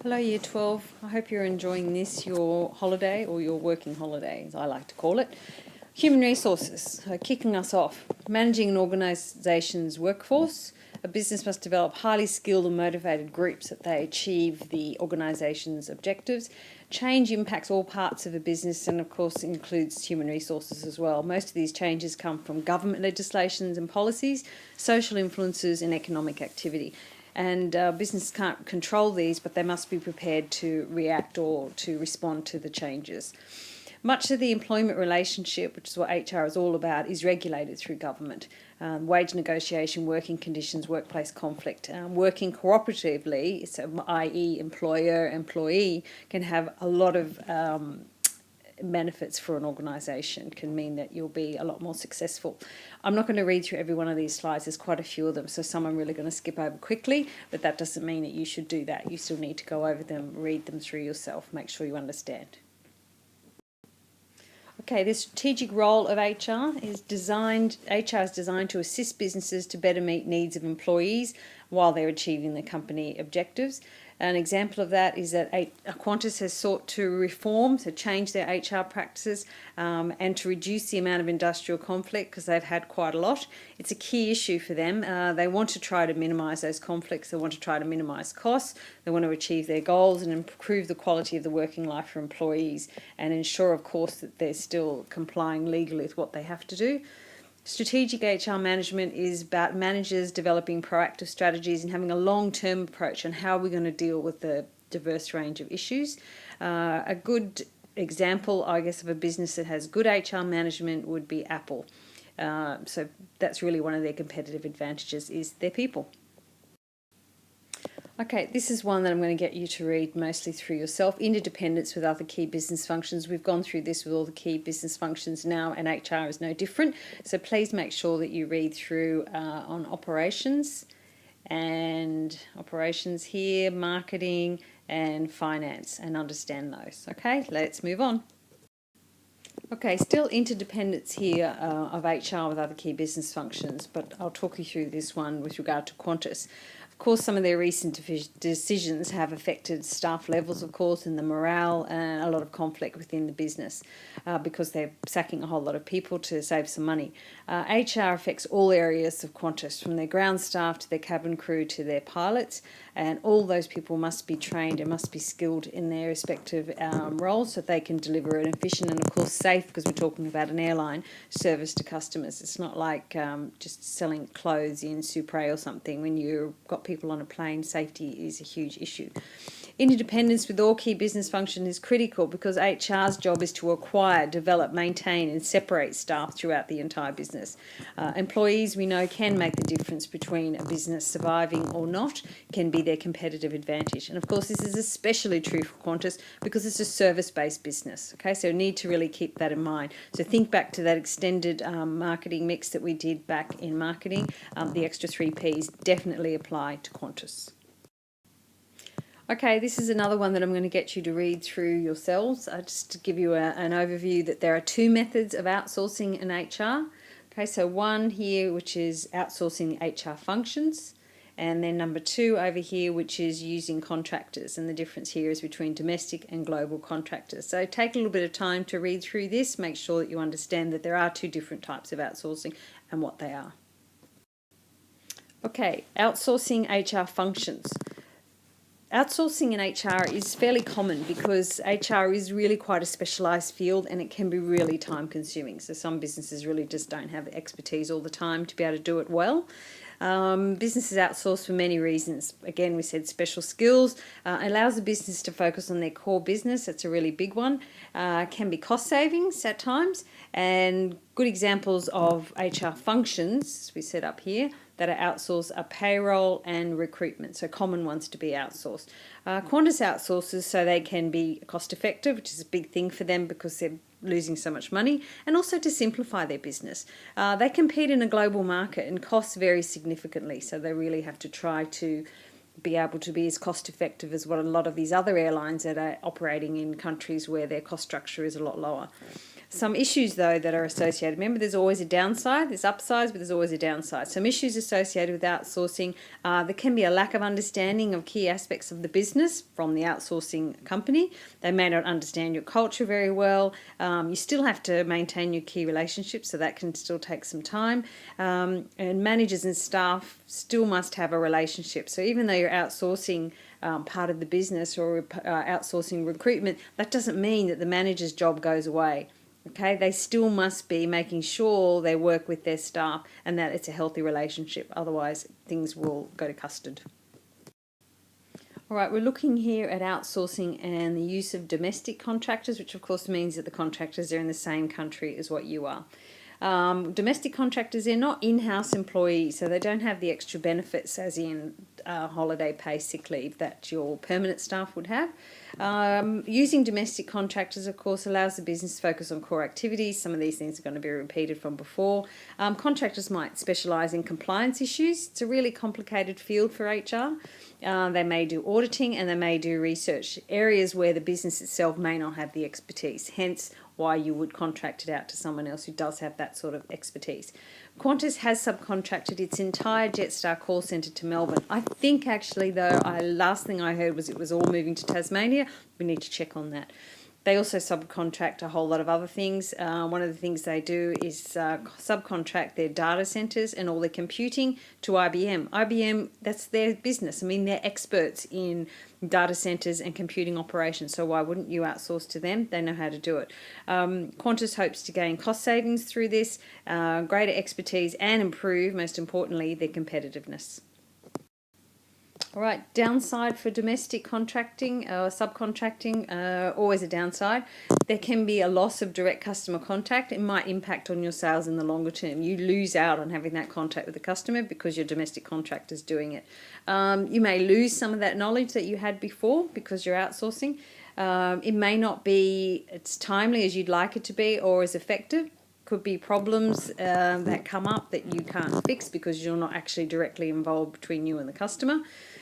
Hello Year 12, I hope you're enjoying this, your holiday or your working holiday as I like to call it. Human resources, kicking us off. Managing an organisation's workforce. A business must develop highly skilled and motivated groups that they achieve the organisation's objectives. Change impacts all parts of a business and of course includes human resources as well. Most of these changes come from government legislations and policies, social influences and economic activity. And business can't control these, but they must be prepared to react or to respond to the changes. Much of the employment relationship, which is what HR is all about, is regulated through government. Wage negotiation, working conditions, workplace conflict. Working cooperatively, so i.e. employer-employee, can have a lot of benefits for an organisation, can mean that you'll be a lot more successful. I'm not going to read through every one of these slides, there's quite a few of them, so some I'm really going to skip over quickly, but that doesn't mean that you should do that. You still need to go over them, read them through yourself, make sure you understand. Okay, the strategic role of HR is designed to assist businesses to better meet needs of employees while they're achieving the company objectives. An example of that is that Qantas has sought to reform, so change their HR practices and to reduce the amount of industrial conflict because they've had quite a lot. It's a key issue for them. They want to try to minimise those conflicts. They want to try to minimise costs. They want to achieve their goals and improve the quality of the working life for employees and ensure, of course, that they're still complying legally with what they have to do. Strategic HR management is about managers developing proactive strategies and having a long-term approach on how we're going to deal with the diverse range of issues. A good example, I guess, of a business that has good HR management would be Apple. So that's really one of their competitive advantages is their people. Okay, this is one that I'm going to get you to read mostly through yourself. Interdependence with other key business functions. We've gone through this with all the key business functions now, and HR is no different. So please make sure that you read through on operations here, marketing and finance, and understand those. Okay, let's move on. Okay, still interdependence here of HR with other key business functions, but I'll talk you through this one with regard to Qantas. Of course, some of their recent decisions have affected staff levels, of course, and the morale and a lot of conflict within the business because they're sacking a whole lot of people to save some money. HR affects all areas of Qantas, from their ground staff to their cabin crew to their pilots, and all those people must be trained and must be skilled in their respective roles so that they can deliver an efficient and, of course, safe, because we're talking about an airline, service to customers. It's not like just selling clothes in Supre or something. When you've got people on a plane, safety is a huge issue. Interdependence with all key business function is critical because HR's job is to acquire, develop, maintain and separate staff throughout the entire business. Employees, we know, can make the difference between a business surviving or not, can be their competitive advantage. And of course this is especially true for Qantas because it's a service-based business. Okay, so need to really keep that in mind. So think back to that extended marketing mix that we did back in marketing. The extra 3 Ps definitely apply to Qantas. Okay, this is another one that I'm going to get you to read through yourselves. Just to give you an overview that there are 2 methods of outsourcing in HR. Okay, so one here which is outsourcing HR functions, and then number 2 over here which is using contractors, and the difference here is between domestic and global contractors. So take a little bit of time to read through this, make sure that you understand that there are 2 different types of outsourcing and what they are. Okay, outsourcing HR functions. Outsourcing in HR is fairly common because HR is really quite a specialised field and it can be really time consuming. So some businesses really just don't have the expertise all the time to be able to do it well. Businesses outsource for many reasons. Again, we said special skills, allows the business to focus on their core business. That's a really big one. Can be cost savings at times, and good examples of HR functions we set up here that are outsourced are payroll and recruitment, so common ones to be outsourced. Qantas outsources so they can be cost effective, which is a big thing for them because they're losing so much money, and also to simplify their business. They compete in a global market and costs vary significantly, so they really have to try to be able to be as cost effective as what a lot of these other airlines that are operating in countries where their cost structure is a lot lower. Some issues, though, that are associated. Remember, there's always a downside. There's upsides, but there's always a downside. Some issues associated with outsourcing. There can be a lack of understanding of key aspects of the business from the outsourcing company. They may not understand your culture very well. You still have to maintain your key relationships, so that can still take some time. And managers and staff still must have a relationship. So even though you're outsourcing part of the business or outsourcing recruitment, that doesn't mean that the manager's job goes away. Okay, they still must be making sure they work with their staff and that it's a healthy relationship. Otherwise, things will go to custard. All right, we're looking here at outsourcing and the use of domestic contractors, which of course means that the contractors are in the same country as what you are. Domestic contractors, they're not in-house employees, so they don't have the extra benefits as in holiday pay, sick leave that your permanent staff would have. Using domestic contractors, of course, allows the business to focus on core activities. Some of these things are going to be repeated from before. Contractors might specialise in compliance issues. It's a really complicated field for HR. They may do auditing and they may do research, areas where the business itself may not have the expertise, hence why you would contract it out to someone else who does have that sort of expertise. Qantas has subcontracted its entire Jetstar call centre to Melbourne. I think actually, though, last thing I heard was it was all moving to Tasmania. We need to check on that. They also subcontract a whole lot of other things. One of the things they do is subcontract their data centres and all their computing to IBM. IBM, that's their business. I mean, they're experts in data centres and computing operations, so why wouldn't you outsource to them? They know how to do it. Qantas hopes to gain cost savings through this, greater expertise, and improve, most importantly, their competitiveness. All right, downside for domestic contracting or subcontracting, always a downside. There can be a loss of direct customer contact. It might impact on your sales in the longer term. You lose out on having that contact with the customer because your domestic contractor's doing it. You may lose some of that knowledge that you had before because you're outsourcing. It may not be as timely as you'd like it to be or as effective. Could be problems that come up that you can't fix because you're not actually directly involved between you and the customer.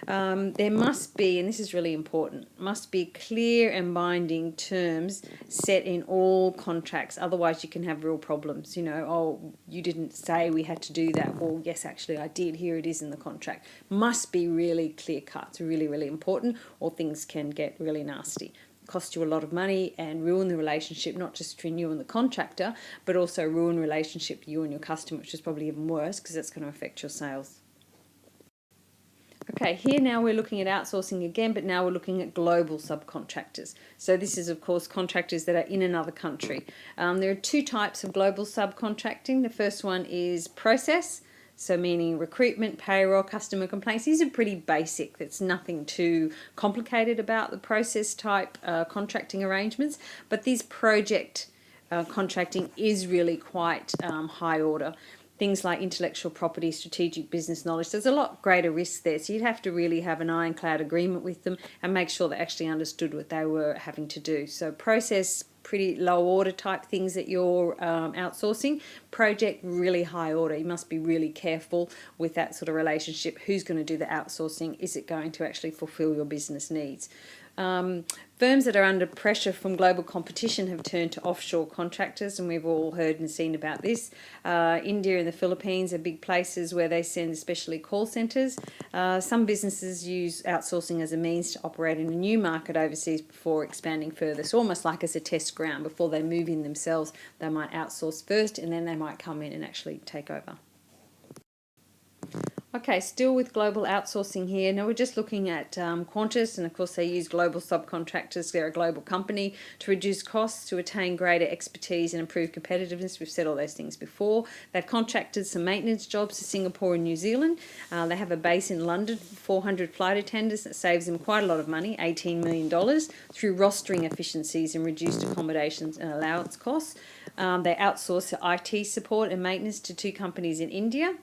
There must be, and this is really important, must be clear and binding terms set in all contracts. Otherwise, you can have real problems. You know, oh, you didn't say we had to do that. Well, yes, actually, I did. Here it is in the contract. Must be really clear cut. It's really, really important, or things can get really nasty. Cost you a lot of money and ruin the relationship, not just between you and the contractor, but also ruin the relationship you and your customer, which is probably even worse because that's going to affect your sales. Okay, here now we're looking at outsourcing again, but now we're looking at global subcontractors. So this is, of course, contractors that are in another country. There are two types of global subcontracting. The first one is process, so meaning recruitment, payroll, customer complaints. These are pretty basic. There's nothing too complicated about the process type contracting arrangements, but these project contracting is really quite high order. Things like intellectual property, strategic business knowledge, there's a lot greater risk there. So you'd have to really have an ironclad agreement with them and make sure they actually understood what they were having to do. So process, pretty low order type things that you're outsourcing. Project, really high order. You must be really careful with that sort of relationship. Who's going to do the outsourcing? Is it going to actually fulfill your business needs? Firms that are under pressure from global competition have turned to offshore contractors, and we've all heard and seen about this. India and the Philippines are big places where they send especially call centres. Some businesses use outsourcing as a means to operate in a new market overseas before expanding further. So almost like as a test ground before they move in themselves, they might outsource first and then they might come in and actually take over. Okay, still with global outsourcing here. Now we're just looking at Qantas, and of course they use global subcontractors. They're a global company to reduce costs, to attain greater expertise and improve competitiveness. We've said all those things before. They've contracted some maintenance jobs to Singapore and New Zealand. They have a base in London, 400 flight attendants. That saves them quite a lot of money, $18 million, through rostering efficiencies and reduced accommodations and allowance costs. They outsource IT support and maintenance to two companies in India.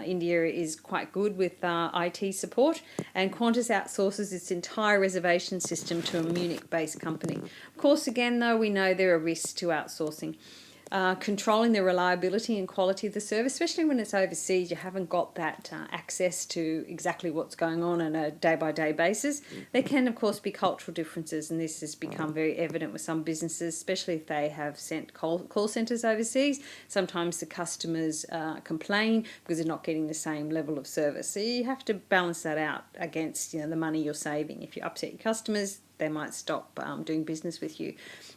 India is quite good with IT support, and Qantas outsources its entire reservation system to a Munich-based company. Of course, again, though, we know there are risks to outsourcing. controlling the reliability and quality of the service, especially when it's overseas. You haven't got that access to exactly what's going on a day-by-day basis. There can, of course, be cultural differences, and this has become very evident with some businesses, especially if they have sent call centres overseas. Sometimes the customers complain because they're not getting the same level of service. So you have to balance that out against the money you're saving. If you upset your customers, they might stop doing business with you.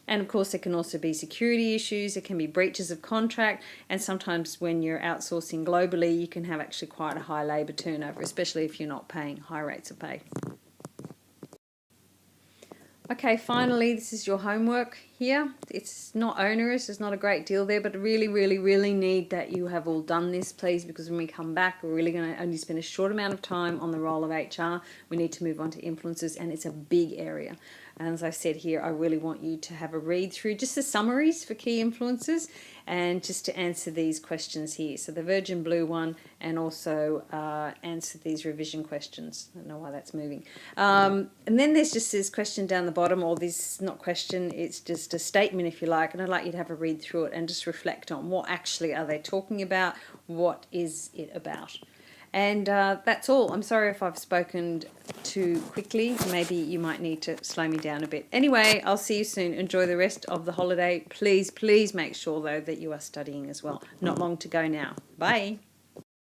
And of course, there can also be security issues, there can be breaches of contract, and sometimes when you're outsourcing globally, you can have actually quite a high labour turnover, especially if you're not paying high rates of pay. Okay, finally, this is your homework here. It's not onerous, there's not a great deal there, but really, really, really need that you have all done this, please, because when we come back, we're really going to only spend a short amount of time on the role of HR. We need to move on to influences, and it's a big area. And as I said here, I really want you to have a read through just the summaries for key influences and just to answer these questions here. So the Virgin Blue one, and also answer these revision questions. I don't know why that's moving. And then there's just this question down the bottom, or this, not question, it's just a statement if you like, and I'd like you to have a read through it and just reflect on what actually are they talking about, what is it about. And that's all. I'm sorry if I've spoken too quickly. Maybe you might need to slow me down a bit. Anyway, I'll see you soon. Enjoy the rest of the holiday. Please, please make sure, though, that you are studying as well. Not long to go now. Bye.